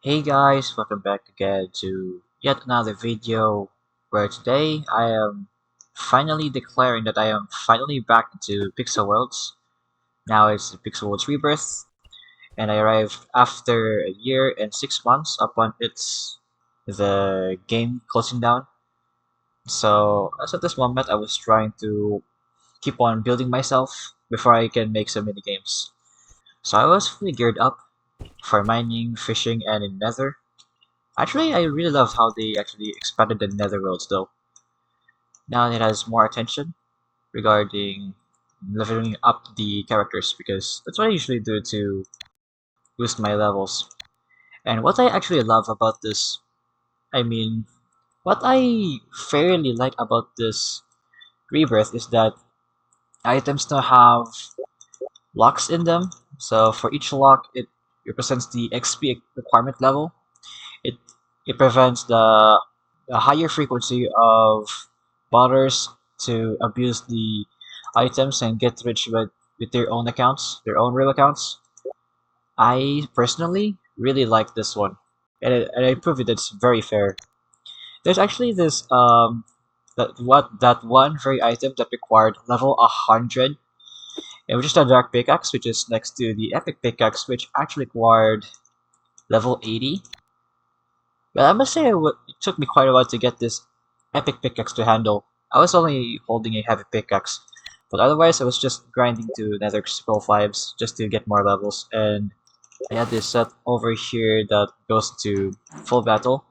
Hey guys, welcome back again to yet another video where today I am finally declaring that I am finally back into Pixel Worlds. Now it's Pixel Worlds Rebirth, and I arrived after a year and 6 months upon the game closing down. So as of this moment, I was trying to keep on building myself before I can make some mini games. So I was fully geared up for mining, fishing, and in Nether. Actually, I really love how they actually expanded the netherworlds though. Now it has more attention regarding leveling up the characters because that's what I usually do to boost my levels. And what I actually love about this, I mean, what I fairly like about this rebirth is that items now have locks in them. So for each lock, it represents the XP requirement level. It it prevents the higher frequency of botters to abuse the items and get rich with their own accounts, their own real accounts. I personally really like this one, and I prove it. It's very fair. There's actually this that one very item that required level 100, and which is the dark pickaxe, which is next to the epic pickaxe, which actually required level 80. But I must say it took me quite a while to get this epic pickaxe to handle. I was only holding a heavy pickaxe, but otherwise I was just grinding to nether scroll 5s just to get more levels, and I had this set over here that goes to full battle.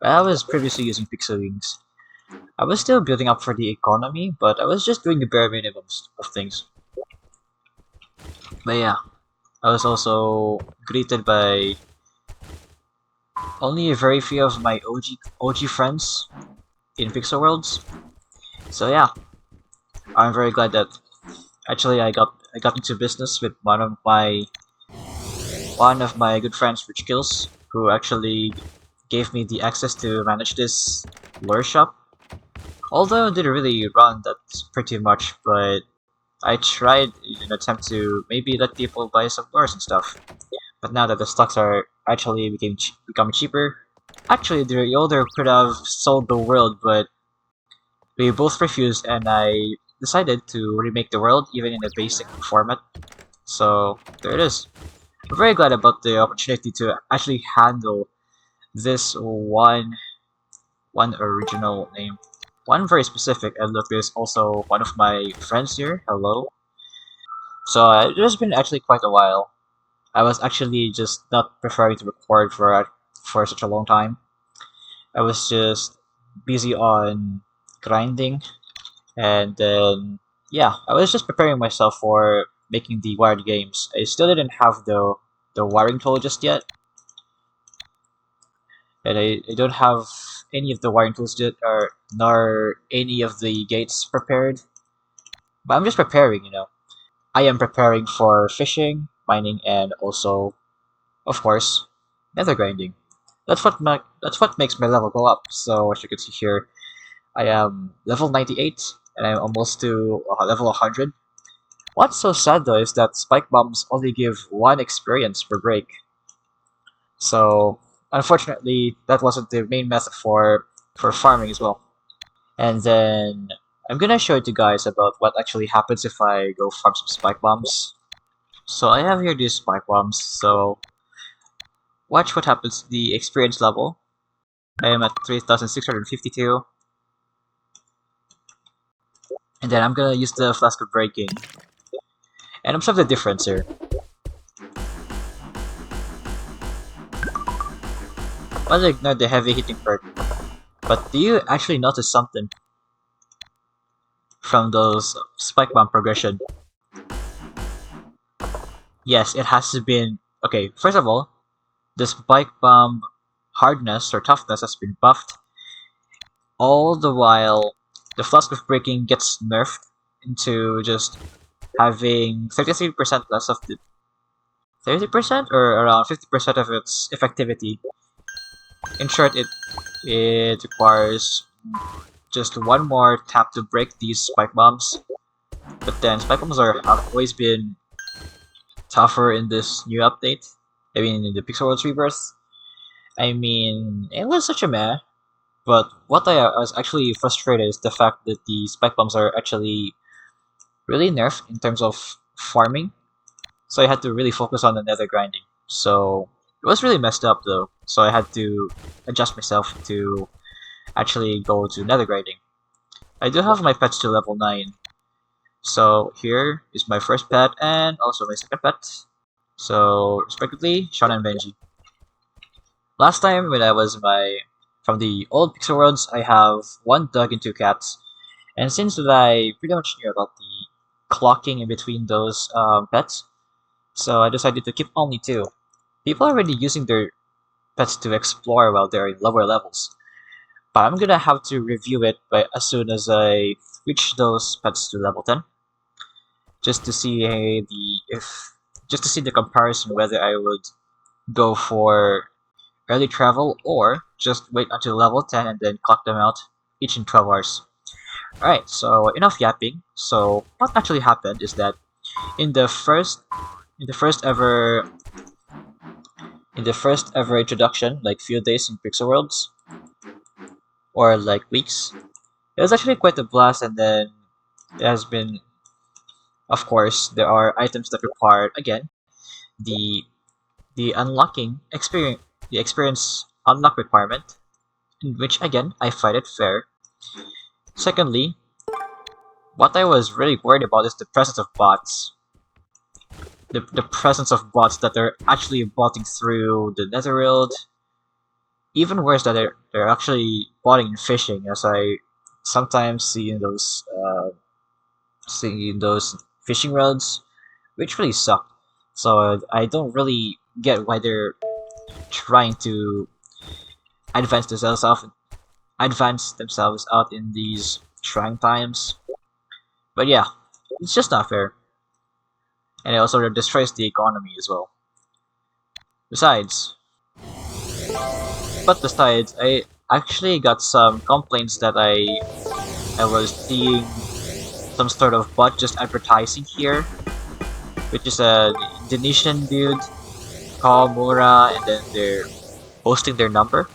I was previously using pixel wings. I was still building up for the economy, but I was just doing the bare minimums of things. But yeah, I was also greeted by only a very few of my OG friends in Pixel Worlds. So yeah, I'm very glad that actually I got into business with one of my good friends, Rich Kills, who actually gave me the access to manage this lure shop. Although it didn't really run that pretty much, but I tried in an attempt to maybe let people buy some lures and stuff. But now that the stocks are actually become cheaper, actually the older could have sold the world, but we both refused, and I decided to remake the world even in a basic format. So there it is. I'm very glad about the opportunity to actually handle this one original name. One very specific, and look, there's also one of my friends here. Hello. So it has been actually quite a while. I was actually just not preferring to record for such a long time. I was just busy on grinding, and then yeah, I was just preparing myself for making the wired games. I still didn't have the wiring tool just yet, and I don't have any of the wiring tools yet, or nor any of the gates prepared. But I'm just preparing, you know. I am preparing for fishing, mining, and also, of course, nether grinding. That's what makes my level go up. So as you can see here, I am level 98, and I'm almost to level 100. What's so sad though is that spike bombs only give 1 experience per break. So unfortunately, that wasn't the main method for farming as well. And then I'm gonna show you guys about what actually happens if I go farm some spike bombs. So I have here these spike bombs. So watch what happens to the experience level. I am at 3,652, and then I'm gonna use the flask of breaking, and observe the difference here. I'll ignore the heavy hitting part, but do you actually notice something from those spike bomb progression? Yes, it has been okay. First of all, the spike bomb hardness or toughness has been buffed, all the while the flask of breaking gets nerfed into just having 33% less of the 30% or around 50% of its effectivity. In short, it requires just one more tap to break these spike bombs. But then spike bombs have always been tougher in this new update. I mean, in the Pixel Worlds Rebirth. I mean, it was such a meh. But what I was actually frustrated is the fact that the spike bombs are actually really nerfed in terms of farming. So I had to really focus on the nether grinding. So it was really messed up though. So I had to adjust myself to actually go to nether grinding. I do have my pets to level 9. So here is my first pet and also my second pet. So respectively, Sean and Benji. Last time when I was from the old Pixel Worlds, I have one dog and two cats. And since that I pretty much knew about the clocking in between those pets, so I decided to keep only two. People are already using their pets to explore while they're in lower levels, but I'm gonna have to review it as soon as I reach those pets to level 10, just to see just to see the comparison whether I would go for early travel or just wait until level 10 and then clock them out each in 12 hours. Alright, so enough yapping. So what actually happened is that in the first in the first ever in the first ever introduction, like few days in Pixel Worlds, or like weeks, it was actually quite a blast. And then it has been, of course, there are items that require again the unlocking experience, the experience unlock requirement, in which again I find it fair. Secondly, what I was really worried about is the presence of bots. The presence of bots that are actually botting through the netherworld. Even worse, that they're actually botting and fishing, as I sometimes see in those fishing roads, which really suck. So I don't really get why they're trying to advance themselves out, in these trying times. But yeah, it's just not fair, and it also destroys the economy as well. Besides, I actually got some complaints that I was seeing some sort of bot just advertising here, which is a Indonesian dude called Mura, and then they're posting their number,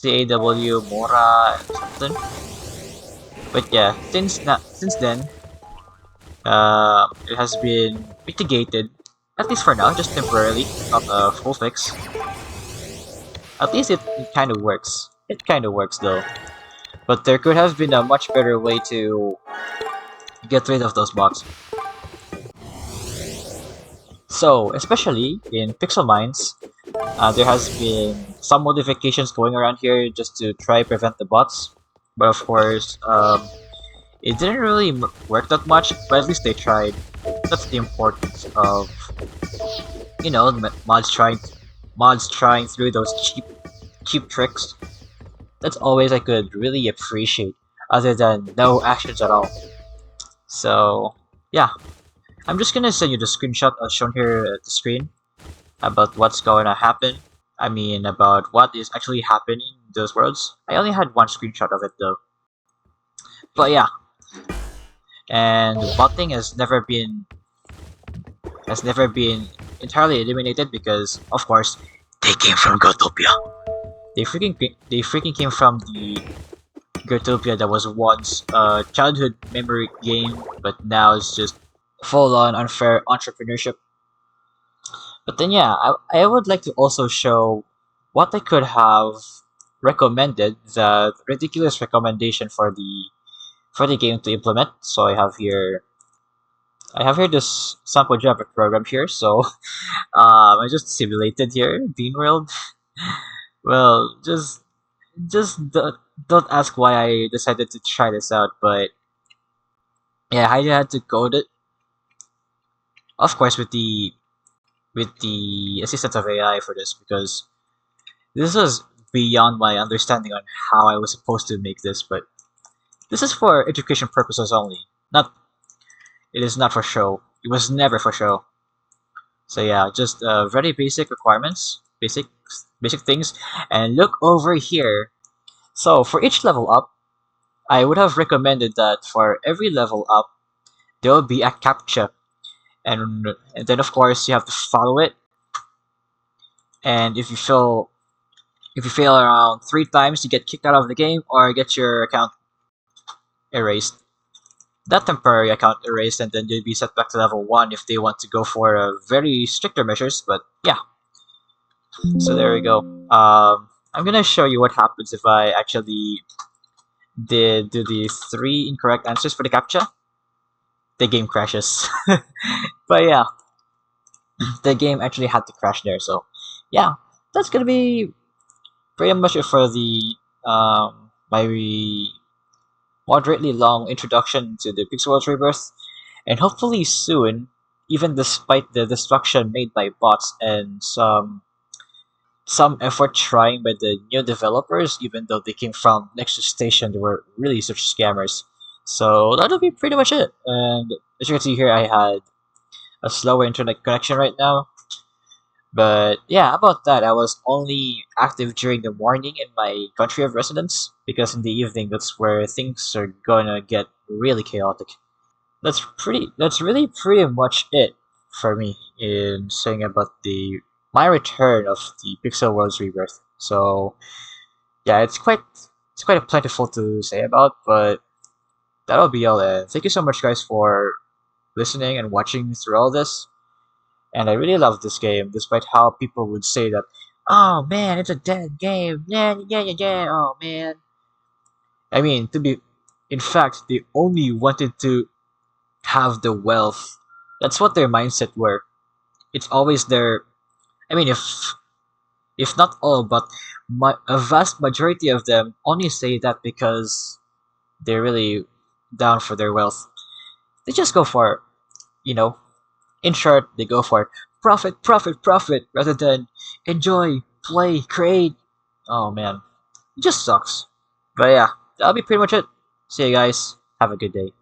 CAW Mora and something. But yeah, since then, it has been mitigated, at least for now, just temporarily, not a full fix. At least it kind of works. It kind of works though. But there could have been a much better way to get rid of those bots. So, especially in Pixel Mines, there has been some modifications going around here just to try prevent the bots. But of course, it didn't really work that much, but at least they tried. That's the importance of, mods trying through those cheap tricks. That's always I could really appreciate, other than no actions at all. So yeah, I'm just gonna send you the screenshot as shown here at the screen about what's going to happen. I mean, about what is actually happening in those worlds. I only had one screenshot of it though. But yeah, and botting has never been entirely eliminated because, of course, they came from Grotopia. They freaking came from the Grotopia that was once a childhood memory game, but now it's just full-on unfair entrepreneurship. But then yeah, I would like to also show what I could have recommended, the ridiculous recommendation for the game to implement. So I have here this sample Java program here. So I just simulated here Bean World. Well, just don't ask why I decided to try this out, but yeah, I had to code it, of course, with the assistance of AI for this, because this was beyond my understanding on how I was supposed to make this. But this is for education purposes only. Not It is not for show. It was never for show. So yeah, just very basic requirements, basic things, and look over here. So for each level up, I would have recommended that for every level up, there will be a captcha, and then of course you have to follow it. And if you feel If you fail around 3 times, you get kicked out of the game or get your account erased. That temporary account erased, and then you'd be set back to level 1 if they want to go for very stricter measures, but yeah. So there we go. I'm gonna show you what happens if I actually did do the 3 incorrect answers for the CAPTCHA. The game crashes. But yeah, the game actually had to crash there, so yeah. That's gonna be pretty much it for the my moderately long introduction to the Pixel Worlds Rebirth, and hopefully soon, even despite the destruction made by bots and some effort trying by the new developers, even though they came from Nexus Station, they were really such scammers. So that'll be pretty much it. And as you can see here, I had a slower internet connection right now. But yeah, about that, I was only active during the morning in my country of residence, because in the evening, that's where things are gonna get really chaotic. That's really pretty much it for me in saying about the my return of the Pixel Worlds Rebirth. So yeah, it's quite plentiful to say about, but that'll be all. And thank you so much, guys, for listening and watching through all this. And I really love this game, despite how people would say that, "Oh man, it's a dead game." Yeah, yeah, yeah, yeah. Oh man. I mean, in fact, they only wanted to have the wealth. That's what their mindset were. It's always their. I mean, if not all, but a vast majority of them only say that because they're really down for their wealth. They just go for, you know, in short, they go for profit, profit, profit, rather than enjoy, play, create. Oh man, it just sucks. But yeah, that'll be pretty much it. See you guys. Have a good day.